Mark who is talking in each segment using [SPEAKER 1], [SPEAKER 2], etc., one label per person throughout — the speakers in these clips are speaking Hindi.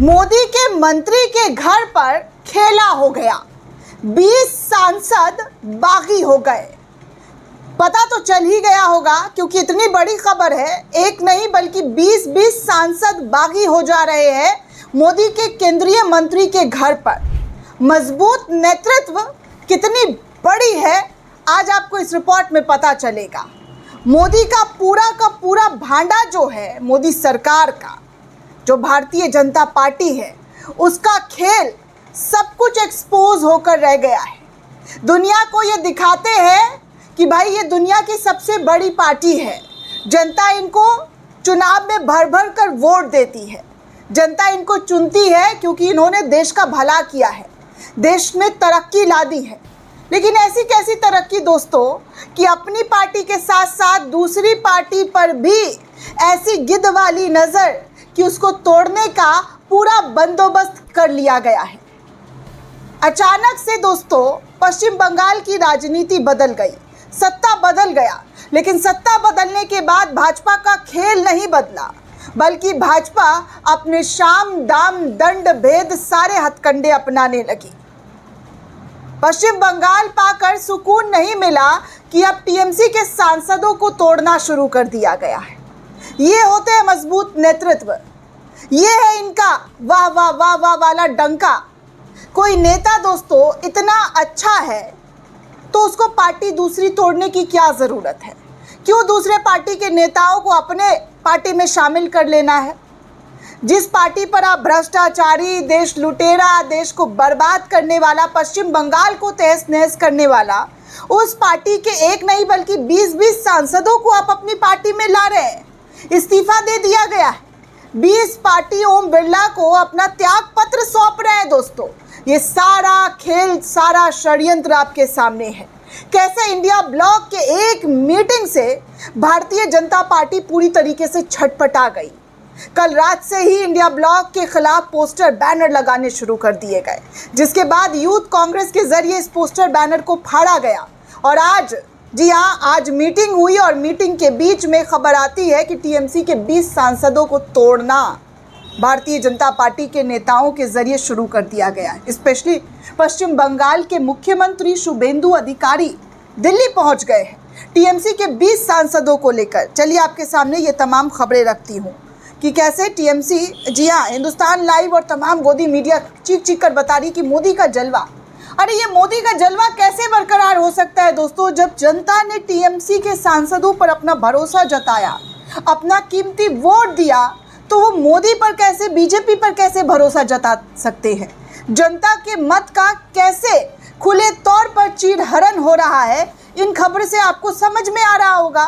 [SPEAKER 1] मोदी के मंत्री के घर पर खेला हो गया, 20 सांसद बागी हो गए। पता तो चल ही गया होगा क्योंकि इतनी बड़ी खबर है। एक नहीं बल्कि 20 सांसद बागी हो जा रहे हैं मोदी के केंद्रीय मंत्री के घर पर। मजबूत नेतृत्व कितनी बड़ी है आज आपको इस रिपोर्ट में पता चलेगा। मोदी का पूरा भांडा जो है, मोदी सरकार का जो भारतीय जनता पार्टी है, उसका खेल सब कुछ एक्सपोज होकर रह गया है। दुनिया को ये दिखाते हैं कि भाई ये दुनिया की सबसे बड़ी पार्टी है। जनता इनको चुनाव में भर भर कर वोट देती है। जनता इनको चुनती है क्योंकि इन्होंने देश का भला किया है, देश में तरक्की ला दी है। लेकिन ऐसी कैसी तरक्की दोस्तों कि अपनी पार्टी के साथ साथ दूसरी पार्टी पर भी ऐसी गिद्ध वाली नज़र कि उसको तोड़ने का पूरा बंदोबस्त कर लिया गया है। अचानक से दोस्तों पश्चिम बंगाल की राजनीति बदल गई, सत्ता बदल गया। लेकिन सत्ता बदलने के बाद भाजपा का खेल नहीं बदला, बल्कि भाजपा अपने शाम दाम दंड भेद सारे हथकंडे अपनाने लगी। पश्चिम बंगाल पाकर सुकून नहीं मिला कि अब टीएमसी के सांसदों को तोड़ना शुरू कर दिया गया है। ये होते हैं मजबूत नेतृत्व, ये है इनका वाह वाह वाह वाह वाला डंका। कोई नेता दोस्तों इतना अच्छा है तो उसको पार्टी दूसरी तोड़ने की क्या ज़रूरत है? क्यों दूसरे पार्टी के नेताओं को अपने पार्टी में शामिल कर लेना है? जिस पार्टी पर आप भ्रष्टाचारी, देश लुटेरा, देश को बर्बाद करने वाला, पश्चिम बंगाल को तहस नहस करने वाला, उस पार्टी के एक नहीं बल्कि 20 सांसदों को आप अपनी पार्टी में ला रहे हैं। इस्तीफा दे दिया गया है। 20 पार्टी ओम बिरला को अपना त्याग पत्र सौंप रहे हैं दोस्तों। ये सारा खेल, सारा षड्यंत्र आपके सामने है। कैसे इंडिया ब्लॉक के एक मीटिंग से भारतीय जनता पार्टी पूरी तरीके से छटपटा गई। कल रात से ही इंडिया ब्लॉक के खिलाफ पोस्टर बैनर लगाने शुरू कर दिए गए, जिसके बाद यूथ कांग्रेस के जरिए इस पोस्टर बैनर को फाड़ा गया। और आज, जी हाँ, आज मीटिंग हुई और मीटिंग के बीच में खबर आती है कि टीएमसी के 20 सांसदों को तोड़ना भारतीय जनता पार्टी के नेताओं के जरिए शुरू कर दिया गया है। स्पेशली पश्चिम बंगाल के मुख्यमंत्री शुभेंदु अधिकारी दिल्ली पहुंच गए हैं टीएमसी के 20 सांसदों को लेकर। चलिए आपके सामने ये तमाम खबरें रखती हूँ कि कैसे टीएमसी, जी हाँ, हिंदुस्तान लाइव और तमाम गोदी मीडिया चीख कर बता रही कि मोदी का जलवा। अरे ये मोदी का जलवा कैसे बरकरार हो सकता है दोस्तों, जब जनता ने टीएमसी के सांसदों पर अपना भरोसा जताया, अपना कीमती वोट दिया, तो वो मोदी पर कैसे, बीजेपी पर कैसे भरोसा जता सकते हैं? जनता के मत का कैसे खुले तौर पर चीरहरण हो रहा है? इन खबर से आपको समझ में आ रहा होगा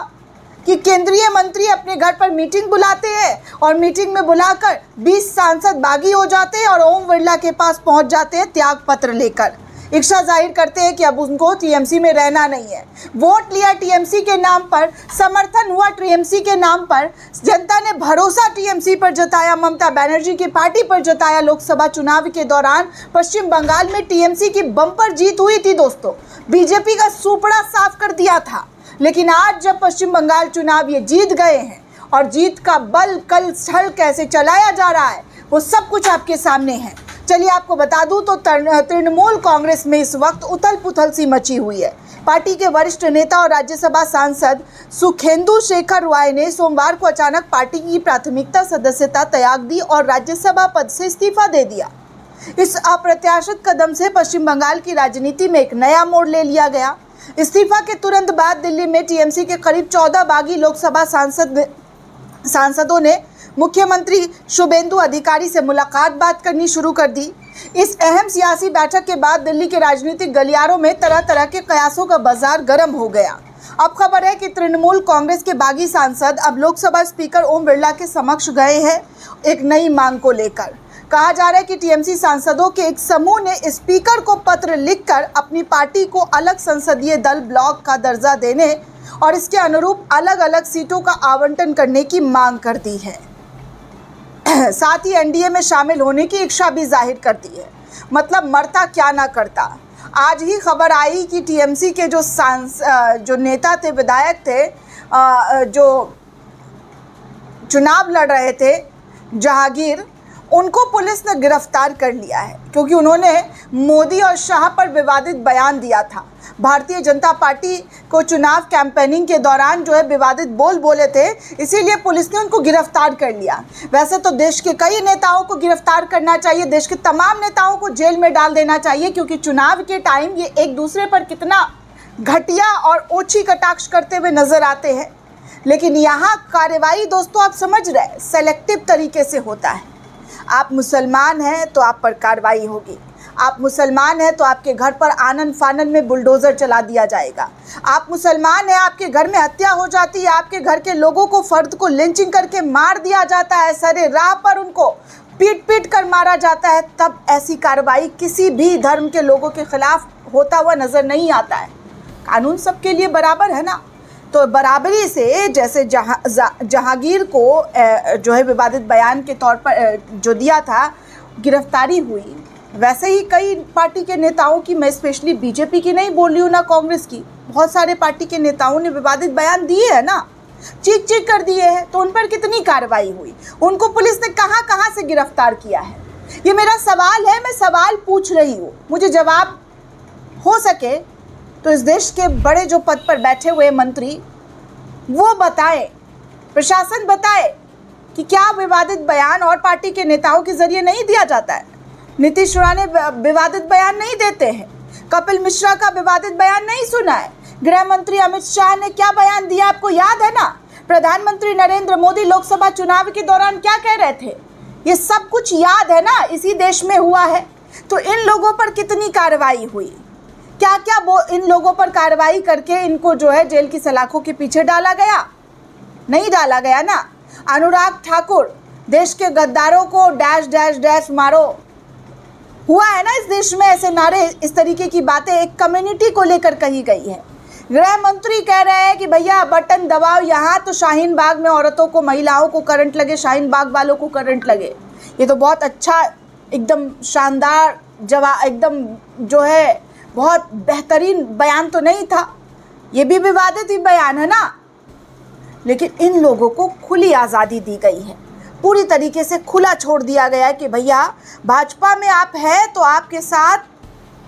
[SPEAKER 1] कि केंद्रीय मंत्री अपने घर पर मीटिंग बुलाते हैं और मीटिंग में बुलाकर 20 सांसद बागी हो जाते हैं और ओम बिरला के पास पहुंच जाते हैं त्याग पत्र लेकर। इच्छा जाहिर करते हैं कि अब उनको टीएमसी में रहना नहीं है। वोट लिया टीएमसी के नाम पर, समर्थन हुआ टीएमसी के नाम पर, जनता ने भरोसा टीएमसी पर जताया, ममता बनर्जी की पार्टी पर जताया। लोकसभा चुनाव के दौरान पश्चिम बंगाल में टीएमसी की बम्पर जीत हुई थी दोस्तों, बीजेपी का सुपड़ा साफ कर दिया था। लेकिन आज जब पश्चिम बंगाल चुनाव ये जीत गए हैं और जीत का बल कल छल कैसे चलाया जा रहा है वो सब कुछ आपके सामने है। चलिए आपको बता दूं तो तृणमूल कांग्रेस में इस वक्त उथल पुथल सी मची हुई है। पार्टी के वरिष्ठ नेता और राज्यसभा सांसद सुखेंदु शेखर रॉय ने सोमवार को अचानक पार्टी की प्राथमिकता सदस्यता त्याग दी और राज्यसभा पद से इस्तीफा दे दिया। इस अप्रत्याशित कदम से पश्चिम बंगाल की राजनीति में एक नया मोड़ ले लिया गया। इस्तीफा के तुरंत बाद दिल्ली में टीएमसी के करीब 14 बागी लोकसभा सांसदों ने मुख्यमंत्री शुभेंदु अधिकारी से बात करनी शुरू कर दी। इस अहम सियासी बैठक के बाद दिल्ली के राजनीतिक गलियारों में तरह तरह के कयासों का बाजार गर्म हो गया। अब खबर है कि तृणमूल कांग्रेस के बागी सांसद अब लोकसभा स्पीकर ओम बिरला के समक्ष गए हैं एक नई मांग को लेकर। कहा जा रहा है कि टीएमसी सांसदों के एक समूह ने स्पीकर को पत्र लिखकर अपनी पार्टी को अलग संसदीय दल ब्लॉक का दर्जा देने और इसके अनुरूप अलग अलग सीटों का आवंटन करने की मांग कर दी है। साथ ही एनडीए में शामिल होने की इच्छा भी जाहिर कर दी है। मतलब मरता क्या ना करता। आज ही खबर आई कि टीएमसी के जो नेता थे, विधायक थे, जो चुनाव लड़ रहे थे, जहांगीर, उनको पुलिस ने गिरफ्तार कर लिया है क्योंकि उन्होंने मोदी और शाह पर विवादित बयान दिया था। भारतीय जनता पार्टी को चुनाव कैंपेनिंग के दौरान जो है विवादित बोले थे, इसीलिए पुलिस ने उनको गिरफ्तार कर लिया। वैसे तो देश के कई नेताओं को गिरफ्तार करना चाहिए, देश के तमाम नेताओं को जेल में डाल देना चाहिए, क्योंकि चुनाव के टाइम ये एक दूसरे पर कितना घटिया और ओछी कटाक्ष करते हुए नजर आते हैं। लेकिन यहाँ कार्रवाई दोस्तों आप समझ रहे, सेलेक्टिव तरीके से होता है। आप मुसलमान हैं तो आप पर कार्रवाई होगी, आप मुसलमान हैं तो आपके घर पर आनन फानन में बुलडोज़र चला दिया जाएगा, आप मुसलमान हैं आपके घर में हत्या हो जाती है, आपके घर के लोगों को, फर्द को लिंचिंग करके मार दिया जाता है, सरे राह पर उनको पीट कर मारा जाता है, तब ऐसी कार्रवाई किसी भी धर्म के लोगों के खिलाफ होता हुआ नज़र नहीं आता है। कानून सबके लिए बराबर है ना। तो बराबरी से जैसे जहांगीर को जो है विवादित बयान के तौर पर जो दिया था गिरफ्तारी हुई, वैसे ही कई पार्टी के नेताओं की, मैं स्पेशली बीजेपी की नहीं बोल रही हूँ ना कांग्रेस की, बहुत सारे पार्टी के नेताओं ने विवादित बयान दिए हैं ना, चीख कर दिए हैं। तो उन पर कितनी कार्रवाई हुई, उनको पुलिस ने कहाँ से गिरफ्तार किया है, ये मेरा सवाल है। मैं सवाल पूछ रही हूँ, मुझे जवाब हो सके तो इस देश के बड़े जो पद पर बैठे हुए मंत्री वो बताएं, प्रशासन बताए कि क्या विवादित बयान और पार्टी के नेताओं के जरिए नहीं दिया जाता है। नीतीश राणे विवादित बयान नहीं देते हैं, कपिल मिश्रा का विवादित बयान नहीं सुना है, गृह मंत्री अमित शाह ने क्या बयान दिया आपको याद है ना, प्रधानमंत्री नरेंद्र मोदी लोकसभा चुनाव के दौरान क्या कह रहे थे, ये सब कुछ याद है ना, इसी देश में हुआ है। तो इन लोगों पर कितनी कार्रवाई हुई, क्या क्या वो इन लोगों पर कार्रवाई करके इनको जो है जेल की सलाखों के पीछे डाला गया, नहीं डाला गया ना। अनुराग ठाकुर, देश के गद्दारों को डैश डैश डैश मारो, हुआ है ना इस देश में ऐसे नारे, इस तरीके की बातें एक कम्युनिटी को लेकर कही गई है। गृह मंत्री कह रहे हैं कि भैया बटन दबाओ, यहाँ तो शाहीन बाग में औरतों को, महिलाओं को करंट लगे, शाहीन बाग वालों को करंट लगे। ये तो बहुत अच्छा, एकदम शानदार एकदम जो है बहुत बेहतरीन बयान तो नहीं था, ये भी विवादित ही बयान है ना। लेकिन इन लोगों को खुली आज़ादी दी गई है, पूरी तरीके से खुला छोड़ दिया गया है कि भैया भाजपा में आप हैं तो आपके साथ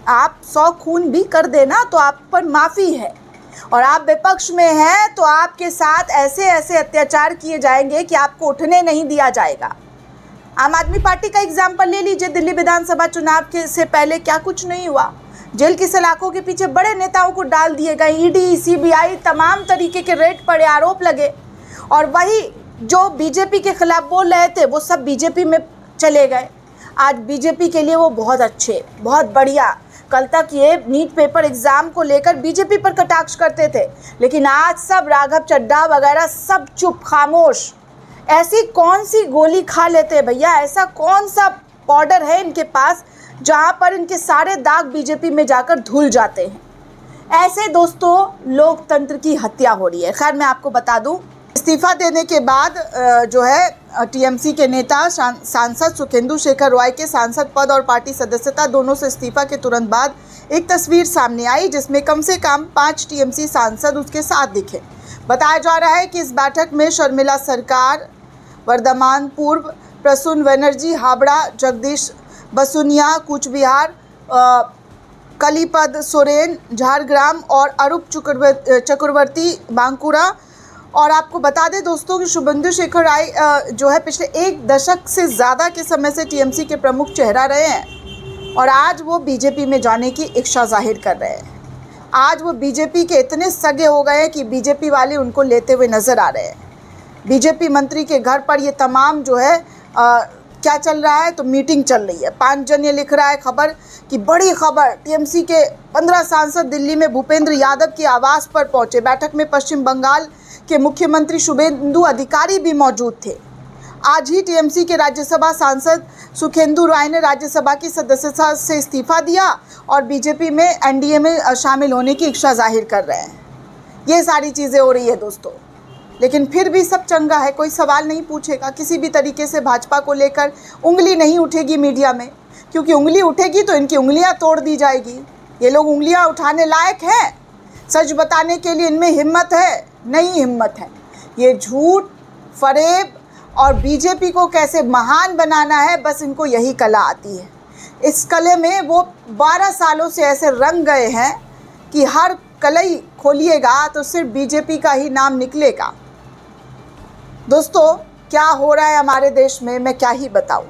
[SPEAKER 1] आप 100 खून भी कर देना तो आप पर माफ़ी है, और आप विपक्ष में हैं तो आपके साथ ऐसे अत्याचार किए जाएंगे कि आपको उठने नहीं दिया जाएगा। आम आदमी पार्टी का एग्जाम्पल ले लीजिए, दिल्ली विधानसभा चुनाव के से पहले क्या कुछ नहीं हुआ, जेल की सलाखों के पीछे बड़े नेताओं को डाल दिए गए, ईडी सीबीआई तमाम तरीके के रेड पड़े, आरोप लगे, और वही जो बीजेपी के खिलाफ बोल रहे थे वो सब बीजेपी में चले गए। आज बीजेपी के लिए वो बहुत अच्छे, बहुत बढ़िया, कल तक ये नीट पेपर एग्ज़ाम को लेकर बीजेपी पर कटाक्ष करते थे, लेकिन आज सब राघव चड्ढा वगैरह सब चुप खामोश। ऐसी कौन सी गोली खा लेते भैया, ऐसा कौन सा पाउडर है इनके पास जहाँ पर इनके सारे दाग बीजेपी में जाकर धुल जाते हैं। ऐसे दोस्तों लोकतंत्र की हत्या हो रही है। खैर मैं आपको बता दूं, इस्तीफा देने के बाद जो है टीएमसी के नेता सांसद सुखेंदु शेखर रॉय के सांसद पद और पार्टी सदस्यता दोनों से इस्तीफा के तुरंत बाद एक तस्वीर सामने आई जिसमें कम से कम 5 टीएमसी सांसद उसके साथ दिखे। बताया जा रहा है कि इस बैठक में शर्मिला सरकार, वर्धमान पूर्व, प्रसून बनर्जी हावड़ा, जगदीश बसुनिया कूच बिहार, कलीपद सोरेन झारग्राम और अरूप चक्रवर्ती बांकुरा। और आपको बता दें दोस्तों कि शुभेंदु शेखर राय जो है पिछले 1 दशक से ज़्यादा के समय से टीएमसी के प्रमुख चेहरा रहे हैं, और आज वो बीजेपी में जाने की इच्छा जाहिर कर रहे हैं। आज वो बीजेपी के इतने सगे हो गए हैं कि बीजेपी वाले उनको लेते हुए नज़र आ रहे हैं। बीजेपी मंत्री के घर पर ये तमाम जो है क्या चल रहा है, तो मीटिंग चल रही है। 5 जन ये लिख रहा है खबर कि बड़ी खबर, टीएमसी के 15 सांसद दिल्ली में भूपेंद्र यादव के आवास पर पहुंचे। बैठक में पश्चिम बंगाल के मुख्यमंत्री शुभेंदु अधिकारी भी मौजूद थे। आज ही टीएमसी के राज्यसभा सांसद सुखेंदु राय ने राज्यसभा की सदस्यता से इस्तीफा दिया और बीजेपी में एनडीए में शामिल होने की इच्छा जाहिर कर रहे हैं। ये सारी चीज़ें हो रही है दोस्तों, लेकिन फिर भी सब चंगा है, कोई सवाल नहीं पूछेगा, किसी भी तरीके से भाजपा को लेकर उंगली नहीं उठेगी मीडिया में, क्योंकि उंगली उठेगी तो इनकी उंगलियां तोड़ दी जाएगी। ये लोग उंगलियां उठाने लायक हैं? सच बताने के लिए इनमें हिम्मत है? नहीं हिम्मत है। ये झूठ, फरेब और बीजेपी को कैसे महान बनाना है, बस इनको यही कला आती है। इस कले में वो 12 सालों से ऐसे रंग गए हैं कि हर कलई खोलिएगा तो सिर्फ बीजेपी का ही नाम निकलेगा। दोस्तों, क्या हो रहा है हमारे देश में मैं क्या ही बताऊं।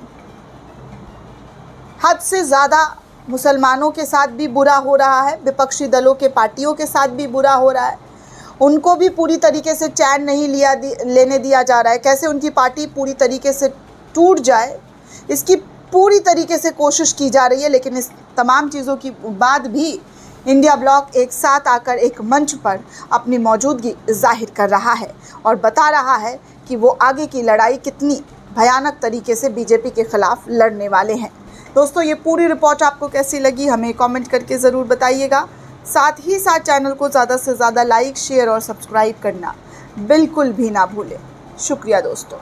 [SPEAKER 1] हद से ज़्यादा मुसलमानों के साथ भी बुरा हो रहा है, विपक्षी दलों के पार्टियों के साथ भी बुरा हो रहा है। उनको भी पूरी तरीके से चैन नहीं लेने दिया जा रहा है। कैसे उनकी पार्टी पूरी तरीके से टूट जाए, इसकी पूरी तरीके से कोशिश की जा रही है। लेकिन इस तमाम चीज़ों के बाद भी इंडिया ब्लॉक एक साथ आकर एक मंच पर अपनी मौजूदगी जाहिर कर रहा है और बता रहा है कि वो आगे की लड़ाई कितनी भयानक तरीके से बीजेपी के खिलाफ लड़ने वाले हैं। दोस्तों, ये पूरी रिपोर्ट आपको कैसी लगी हमें कमेंट करके ज़रूर बताइएगा। साथ ही साथ चैनल को ज़्यादा से ज़्यादा लाइक, शेयर और सब्सक्राइब करना बिल्कुल भी ना भूलें। शुक्रिया दोस्तों।